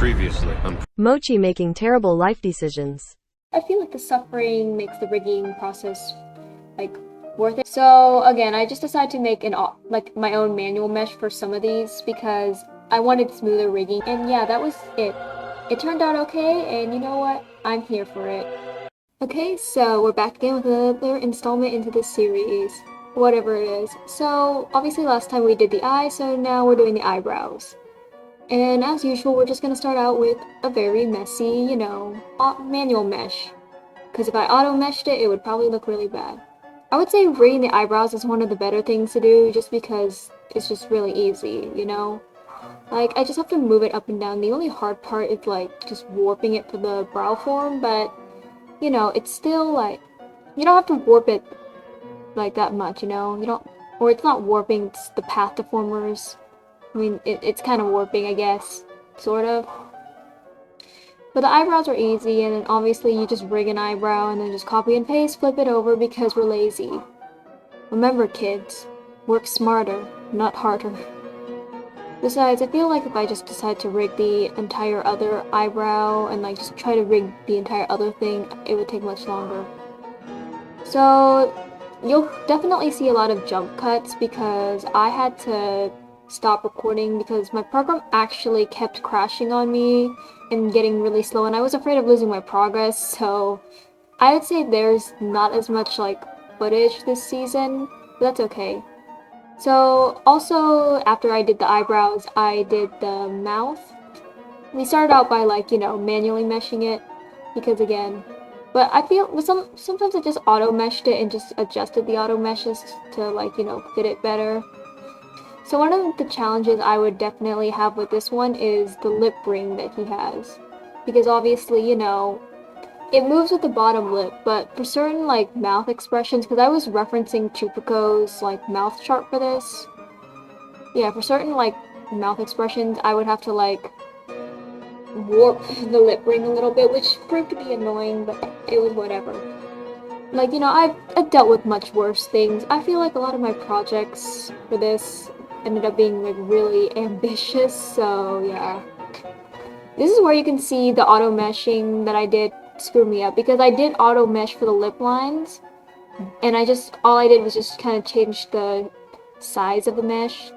Previously on Mochi making terrible life decisions. I feel like the suffering makes the rigging process like worth it. So again, I just decided to make my own manual mesh for some of these because I wanted smoother rigging. And yeah, that was it. It turned out okay, and you know what? I'm here for it. Okay, so we're back again with another installment into this series, whatever it is. So obviously last time we did the eye, so now we're doing the eyebrows. And as usual, we're just going to start out with a very messy, manual mesh. Because if I auto-meshed it, it would probably look really bad. I would say rigging the eyebrows is one of the better things to do, just because it's just really easy, you know? Like, I just have to move it up and down. The only hard part is, like, just warping it for the brow form, but, you know, it's still, like, you don't have to warp it, like, that much, you know? Or it's not warping, it's the path deformers. I mean, it's kind of warping, I guess, sort of. But the eyebrows are easy, and then obviously you just rig an eyebrow and then just copy and paste, flip it over because we're lazy. Remember, kids, work smarter, not harder. Besides, I feel like if I just decide to rig the entire other eyebrow and like just try to rig the entire other thing, it would take much longer. So you'll definitely see a lot of jump cuts because I had to stop recording because my program actually kept crashing on me and getting really slow, and I was afraid of losing my progress, so I would say there's not as much like footage this season, but that's okay. So also after I did the eyebrows, I did the mouth. We started out by manually meshing it because but I feel sometimes I just auto meshed it and just adjusted the auto meshes to fit it better. So one of the challenges I would definitely have with this one is the lip ring that he has. Because obviously, it moves with the bottom lip, but for certain mouth expressions, because I was referencing Chupico's mouth chart for this. Yeah, for certain mouth expressions, I would have to warp the lip ring a little bit, which proved to be annoying, but it was whatever. I've dealt with much worse things. I feel like a lot of my projects for this ended up being really ambitious, so yeah. This is where you can see the auto meshing that I did screw me up, because I did auto mesh for the lip lines, and all I did was just kind of change the size of the mesh.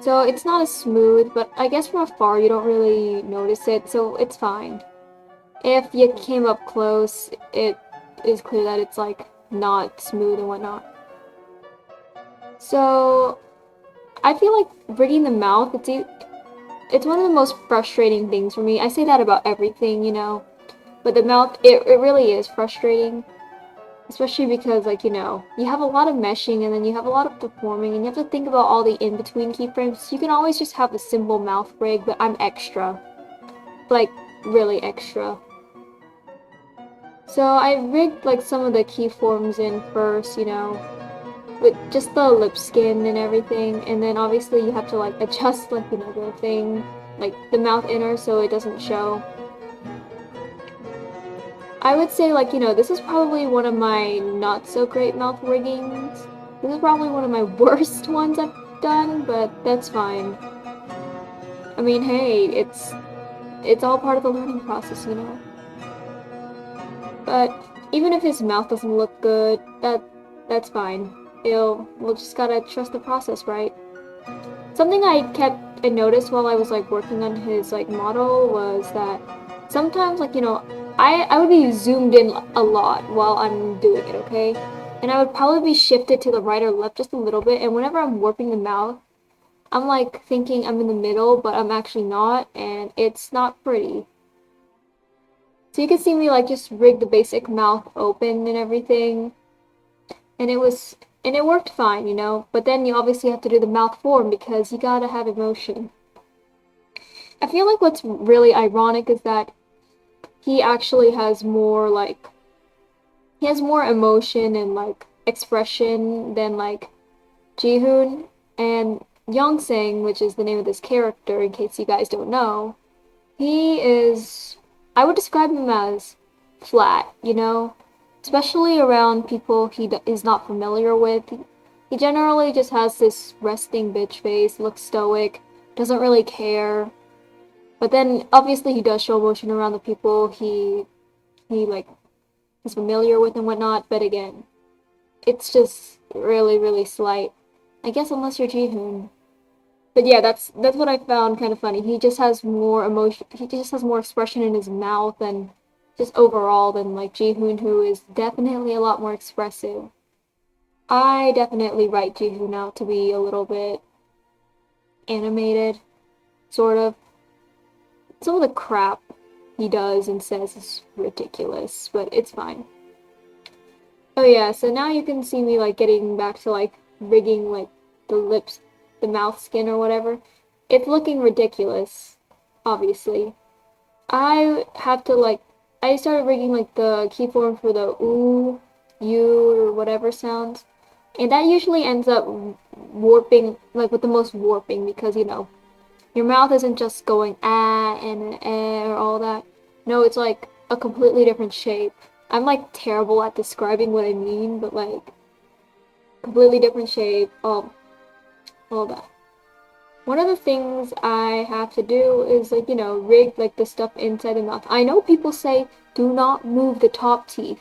So it's not as smooth, but I guess from afar you don't really notice it, so it's fine. If you came up close, it is clear that it's not smooth and whatnot. So I feel like rigging the mouth, it's one of the most frustrating things for me. I say that about everything, but the mouth, it really is frustrating. Especially because, you have a lot of meshing and then you have a lot of deforming and you have to think about all the in-between keyframes. You can always just have a simple mouth rig, but I'm extra. Really extra. So I rigged, some of the keyforms in first, with just the lip skin and everything, and then obviously you have to adjust the thing, the mouth inner so it doesn't show. I would say this is probably one of my not so great mouth riggings. This is probably one of my worst ones I've done, but that's fine. I mean, hey, it's all part of the learning process, But even if his mouth doesn't look good, that's fine. We'll just gotta trust the process, right? Something I noticed while I was working on his model was that sometimes I would be zoomed in a lot while I'm doing it, okay? And I would probably be shifted to the right or left just a little bit, and whenever I'm warping the mouth, I'm thinking I'm in the middle, but I'm actually not, and it's not pretty. So you can see me just rig the basic mouth open and everything, and it worked fine, but then you obviously have to do the mouth form because you gotta have emotion. I feel like what's really ironic is that he actually has more emotion and expression than Jihoon, and Yongsang, which is the name of this character in case you guys don't know. I would describe him as flat, especially around people he is not familiar with. He generally just has this resting bitch face, looks stoic, doesn't really care. But then obviously he does show emotion around the people he like is familiar with and whatnot, but again, it's just really slight. I guess unless you're Jihoon. But yeah, that's what I found kind of funny. He just has more emotion. He just has more expression in his mouth and just overall than like Jihoon, who is definitely a lot more expressive. I definitely write Jihoon out to be a little bit animated, sort of. Some of the crap he does and says is ridiculous, but it's fine. Oh yeah, so now you can see me like getting back to like rigging like the lips, the mouth skin or whatever. It's looking ridiculous, obviously. I have to like, I started rigging like the keyform for the ooh, you, or whatever sounds. And that usually ends up warping, like with the most warping, because you know, your mouth isn't just going ah and eh or all that. No, it's like a completely different shape. I'm like terrible at describing what I mean, but like completely different shape, all that. One of the things I have to do is like, you know, rig like the stuff inside the mouth. I know people say do not move the top teeth.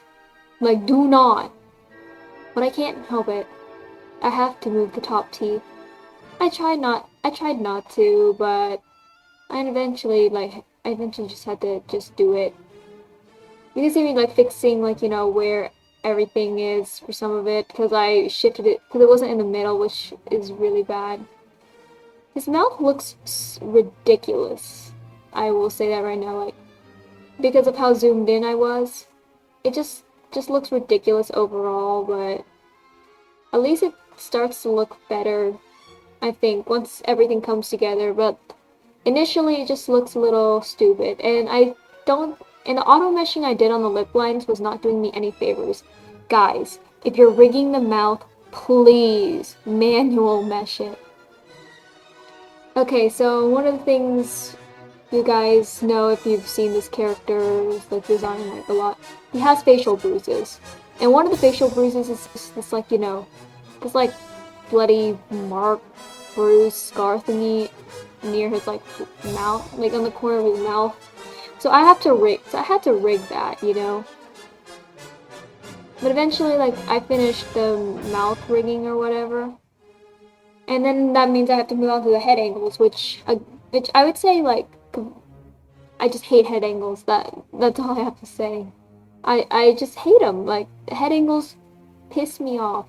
Like do not. But I can't help it. I have to move the top teeth. I tried not to, but I eventually just had to just do it. You can see me like fixing like, you know, where everything is for some of it because I shifted it because it wasn't in the middle, which is really bad. His mouth looks ridiculous. I will say that right now, like because of how zoomed in I was. It just looks ridiculous overall, but at least it starts to look better, I think, once everything comes together, but initially it just looks a little stupid, and the auto meshing I did on the lip lines was not doing me any favors. Guys, if you're rigging the mouth, please manual mesh it. Okay, so one of the things you guys know if you've seen this character's like design like a lot, he has facial bruises. And one of the facial bruises is just this like, you know, this like bloody mark, bruise, scar thingy near his like mouth, like on the corner of his mouth. So I had to rig that, you know. But eventually, like, I finished the mouth rigging or whatever. And then that means I have to move on to the head angles, which I would say, like, I just hate head angles. That's all I have to say. I just hate them. Like, the head angles piss me off.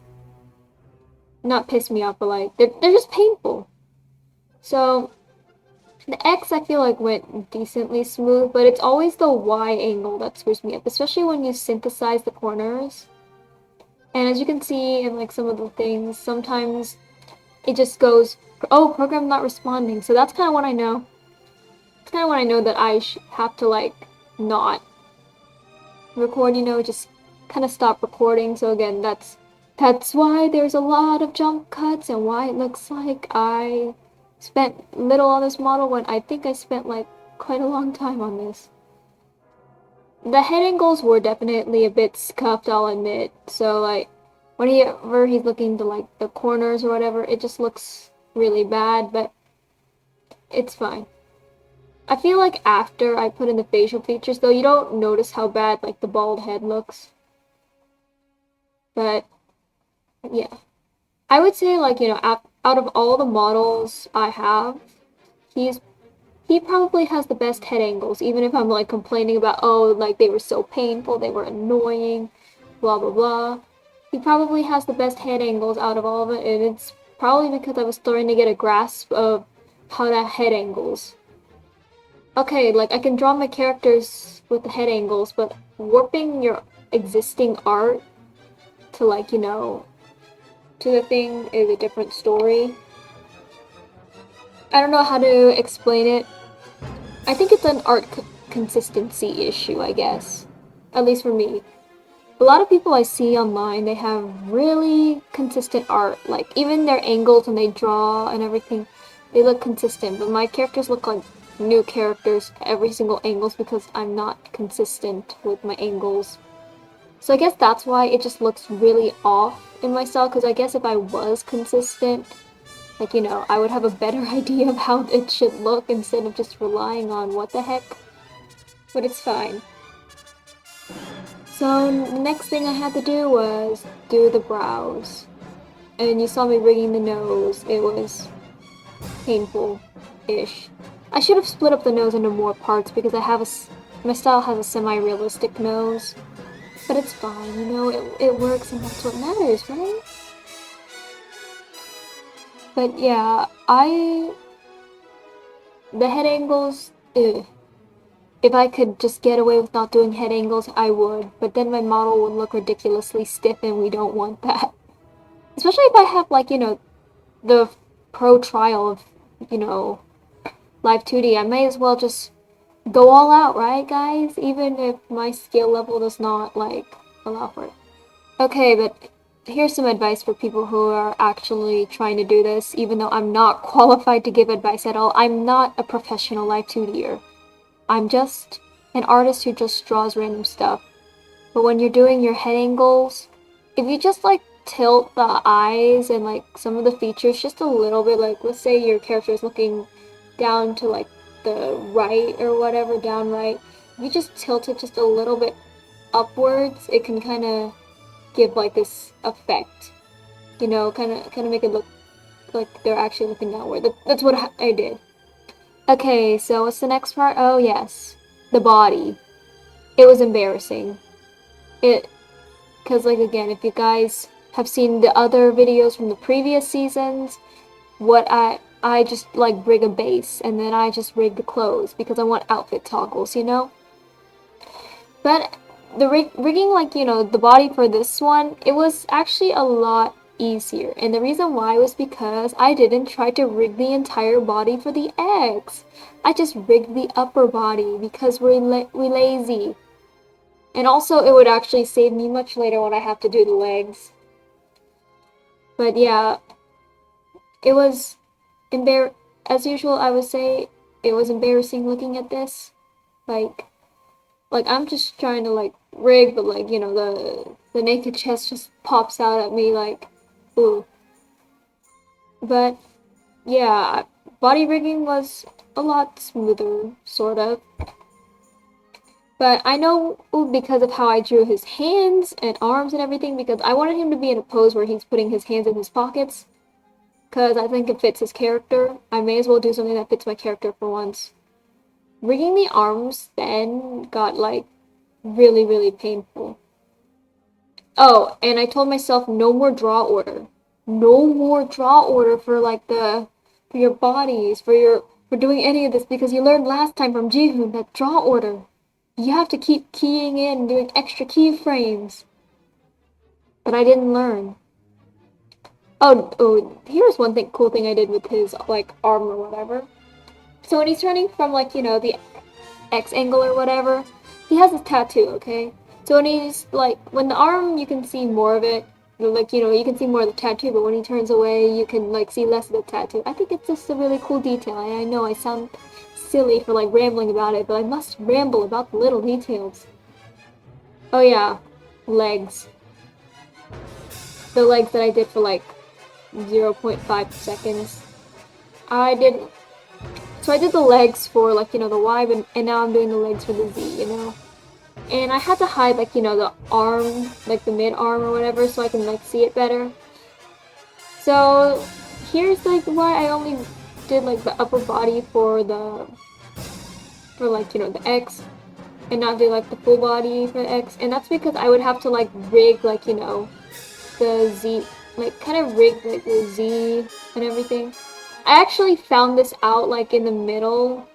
Not piss me off, but like, they're just painful. So, the X I feel like went decently smooth, but it's always the Y angle that screws me up, especially when you synthesize the corners. And as you can see in like some of the things, sometimes it just goes, oh, program not responding. So that's kind of what I know. It's kind of when I know that I have to like not record, you know, just kind of stop recording. So again, that's why there's a lot of jump cuts and why it looks like I spent little on this model when I think I spent like quite a long time on this. The head angles were definitely a bit scuffed, I'll admit. So like whenever he's looking to like the corners or whatever, it just looks really bad, but it's fine. I feel like after I put in the facial features though, you don't notice how bad like the bald head looks. But yeah. I would say like, you know, out of all the models I have, he probably has the best head angles, even if I'm like complaining about, oh, like they were so painful, they were annoying, blah blah blah. He probably has the best head angles out of all of it, and it's probably because I was starting to get a grasp of how to head angles. Okay, like I can draw my characters with the head angles, but warping your existing art to like, you know, to the thing is a different story. I don't know how to explain it. I think it's an art consistency issue, I guess. At least for me. A lot of people I see online, they have really consistent art. Like, even their angles when they draw and everything, they look consistent. But my characters look like new characters every single angles because I'm not consistent with my angles. So I guess that's why it just looks really off in my style, because I guess if I was consistent, like, you know, I would have a better idea of how it should look instead of just relying on what the heck. But it's fine. So the next thing I had to do was do the brows. And you saw me rigging the nose. It was painful-ish. I should have split up the nose into more parts because my style has a semi-realistic nose. But it's fine, you know, it works and that's what matters, right? But yeah, the head angles, ugh. If I could just get away with not doing head angles, I would. But then my model would look ridiculously stiff and we don't want that. Especially if I have, like, you know, the pro trial of, you know, Live2d, I may as well just go all out, right, guys? Even if my skill level does not, like, allow for it. Okay, but here's some advice for people who are actually trying to do this, even though I'm not qualified to give advice at all. I'm not a professional Live2der. I'm just an artist who just draws random stuff. But when you're doing your head angles, if you just, like, tilt the eyes and, like, some of the features just a little bit, like, let's say your character is looking down to, like, the right or whatever, down right. If you just tilt it just a little bit upwards, it can kind of give, like, this effect. You know, kind of make it look like they're actually looking downward. That's what I did. Okay, so what's the next part? Oh, yes. The body. It was embarrassing. Because, like, again, if you guys have seen the other videos from the previous seasons, what I just, like, rig a base, and then I just rig the clothes, because I want outfit toggles, you know? But the rigging, like, you know, the body for this one, it was actually a lot easier. And the reason why was because I didn't try to rig the entire body for the X. I just rigged the upper body because we're lazy. And also, it would actually save me much later when I have to do the legs. But yeah, it was as usual, I would say it was embarrassing looking at this. Like I'm just trying to, like, rig, but, like, you know, the naked chest just pops out at me, like, ooh. But yeah, body rigging was a lot smoother, sort of. But I know because of how I drew his hands and arms and everything, because I wanted him to be in a pose where he's putting his hands in his pockets, because I think it fits his character. I may as well do something that fits my character for once. Rigging the arms then got, like, really, really painful. Oh, and I told myself no more draw order. No more draw order for, like, for your bodies, for doing any of this, because you learned last time from Jihoon that draw order, you have to keep keying in, doing extra keyframes. But I didn't learn. Oh, here's one cool thing I did with his, like, arm or whatever. So when he's turning from, like, you know, the X angle or whatever, he has his tattoo, okay? So when he's, like, when the arm, you can see more of it, like, you know, you can see more of the tattoo, but when he turns away, you can, like, see less of the tattoo. I think it's just a really cool detail. I know I sound silly for, like, rambling about it, but I must ramble about the little details. Oh yeah, legs. The legs that I did for, like, 0.5 seconds. So I did the legs for, like, you know, the Y, and now I'm doing the legs for the Z, you know? And I had to hide, like, you know, the arm, like the mid-arm or whatever, so I can, like, see it better. So here's, like, why I only did, like, the upper body for like, you know, the X, and not do, like, the full body for the X. And that's because I would have to, like, rig, like, you know, the Z, like, kind of rig, like, the Z and everything. I actually found this out, like, in the middle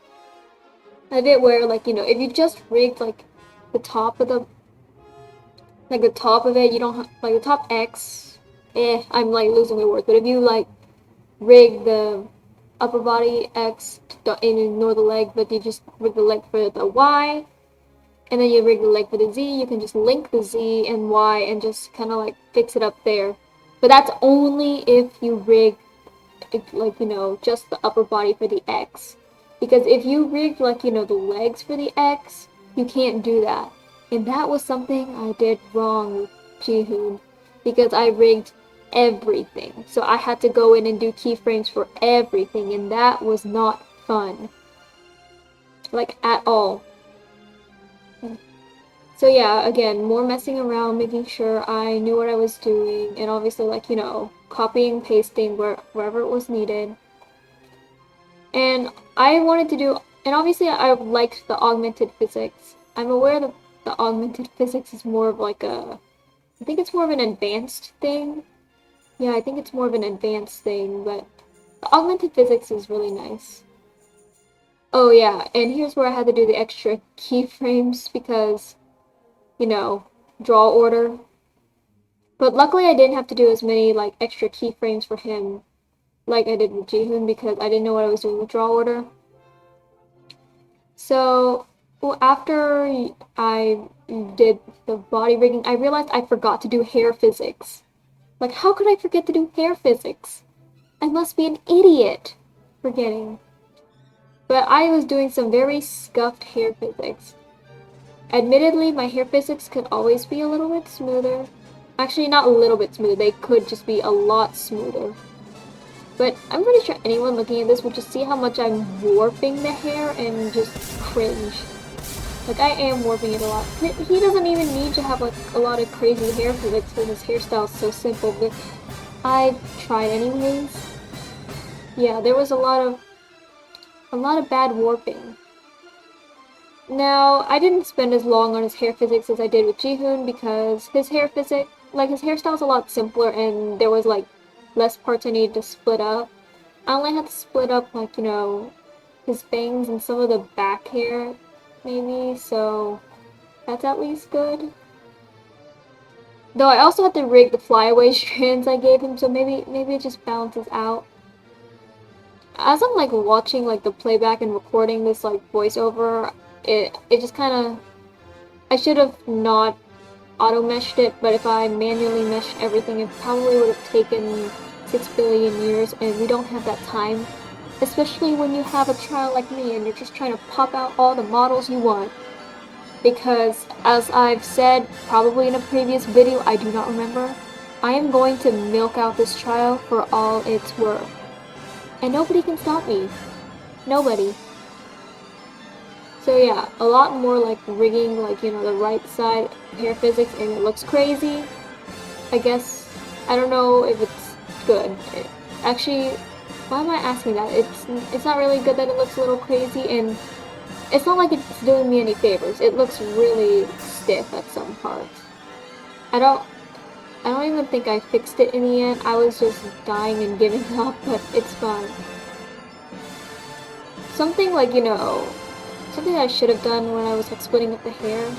of it, where, like, you know, if you just rigged, like, the top of it, you don't have, like, the top X, I'm, like, losing my words, but if you, like, rig the upper body X and ignore the leg, but you just rig the leg for the Y, and then you rig the leg for the Z, you can just link the Z and Y and just kind of, like, fix it up there. But that's only if you rig, like, you know, just the upper body for the X. Because if you rig, like, you know, the legs for the X, you can't do that. And that was something I did wrong with Jihoon. Because I rigged everything. So I had to go in and do keyframes for everything, and that was not fun. Like, at all. So yeah, again, more messing around, making sure I knew what I was doing, and obviously, like, you know, copying, pasting wherever it was needed. And I wanted to do, and obviously I liked the augmented physics. I'm aware that the augmented physics is more of like a, I think it's more of an advanced thing. Yeah, I think it's more of an advanced thing, but the augmented physics is really nice. Oh yeah, and here's where I had to do the extra keyframes because, you know, draw order. But luckily I didn't have to do as many like extra keyframes for him like I did with Jihoon because I didn't know what I was doing with draw order. So, well, after I did the body rigging, I realized I forgot to do hair physics. Like, how could I forget to do hair physics? I must be an idiot forgetting. But I was doing some very scuffed hair physics. Admittedly, my hair physics could always be a little bit smoother. Actually, not a little bit smoother, they could just be a lot smoother. But I'm pretty sure anyone looking at this would just see how much I'm warping the hair and just cringe. Like, I am warping it a lot. He doesn't even need to have like a lot of crazy hair physics because his hairstyle is so simple, but I tried anyways. Yeah, there was a lot of bad warping. Now, I didn't spend as long on his hair physics as I did with Jihoon because his hair physics, like his hairstyle's a lot simpler and there was like less parts I needed to split up. I only had to split up like, you know, his bangs and some of the back hair maybe, so that's at least good. Though I also had to rig the flyaway strands I gave him, so maybe it just balances out. As I'm like watching like the playback and recording this like voiceover, it just kind of, I should have not auto meshed it, but if I manually meshed everything, it probably would have taken 6 billion years, and we don't have that time, especially when you have a child like me and you're just trying to pop out all the models you want. Because as I've said probably in a previous video, I do not remember, I am going to milk out this trial for all it's worth. And nobody can stop me. Nobody. So yeah, a lot more like rigging, like, you know, the right side hair physics, and it looks crazy. I guess, I don't know if it's good. Actually, why am I asking that? It's not really good that it looks a little crazy, and it's not like it's doing me any favors. It looks really stiff at some parts. I don't even think I fixed it in the end. I was just dying and giving up, but it's fine. Something like, you know, something I should have done when I was like splitting up the hair.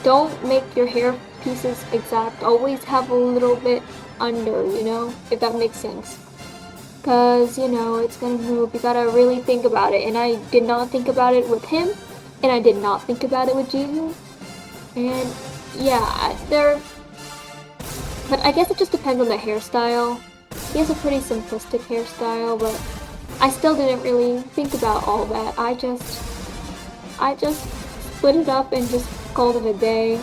Don't make your hair pieces exact. Always have a little bit under, you know, if that makes sense. Cause, you know, it's gonna move. You gotta really think about it. And I did not think about it with him, and I did not think about it with Jihoon. And yeah, but I guess it just depends on the hairstyle. He has a pretty simplistic hairstyle, but I still didn't really think about all that. I just split it up and just called it a day.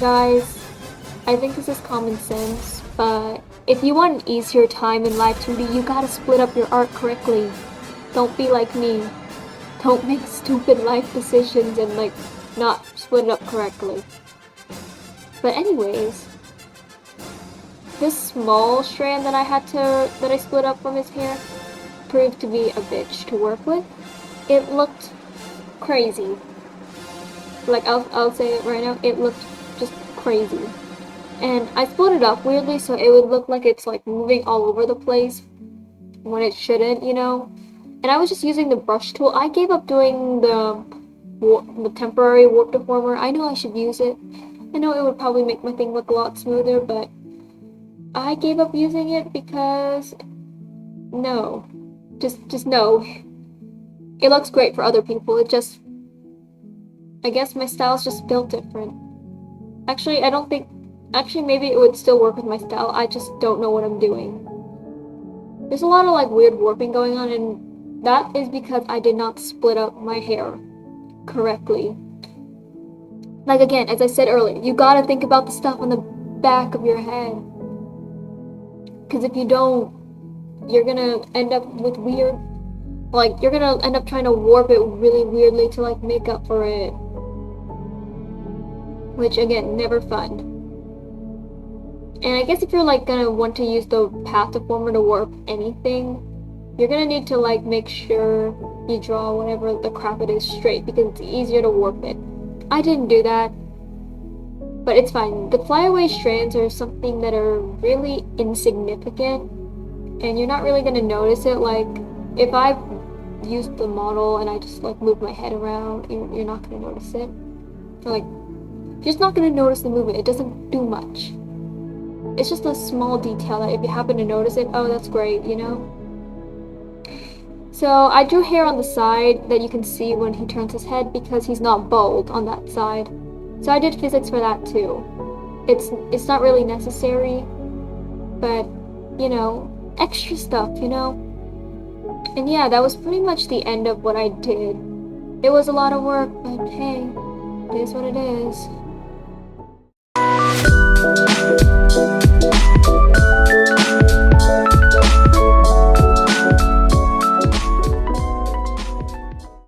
Guys, I think this is common sense, but if you want an easier time in Live2d, you gotta split up your art correctly. Don't be like me. Don't make stupid life decisions and like not split it up correctly. But anyways, this small strand that I split up from his hair proved to be a bitch to work with. It looked crazy. Like, I'll say it right now, it looked just crazy. And I split it up weirdly so it would look like it's like moving all over the place when it shouldn't, you know? And I was just using the brush tool. I gave up doing the temporary warp deformer. I know I should use it. I know it would probably make my thing look a lot smoother, but I gave up using it because no. Just no. It looks great for other people. It just, I guess my style's just built different. Actually, maybe it would still work with my style. I just don't know what I'm doing. There's a lot of like weird warping going on, and that is because I did not split up my hair correctly. Like, again, as I said earlier, you gotta think about the stuff on the back of your head. Because if you don't, you're gonna end up with weird, like, you're gonna end up trying to warp it really weirdly to, like, make up for it. Which, again, never fun. And I guess if you're, like, gonna want to use the path deformer to warp anything, you're gonna need to, like, make sure you draw whatever the crap it is straight, because it's easier to warp it. I didn't do that, but it's fine. The flyaway strands are something that are really insignificant, and you're not really gonna notice it. Like, if I've used the model and I just, like, move my head around, you're not gonna notice it. Or, like, you're just not gonna notice the movement. It doesn't do much. It's just a small detail that if you happen to notice it, oh, that's great, you know? So I drew hair on the side that you can see when he turns his head because he's not bald on that side. So I did physics for that too. It's not really necessary, but, you know, extra stuff, you know? And yeah, that was pretty much the end of what I did. It was a lot of work, but hey, it is what it is.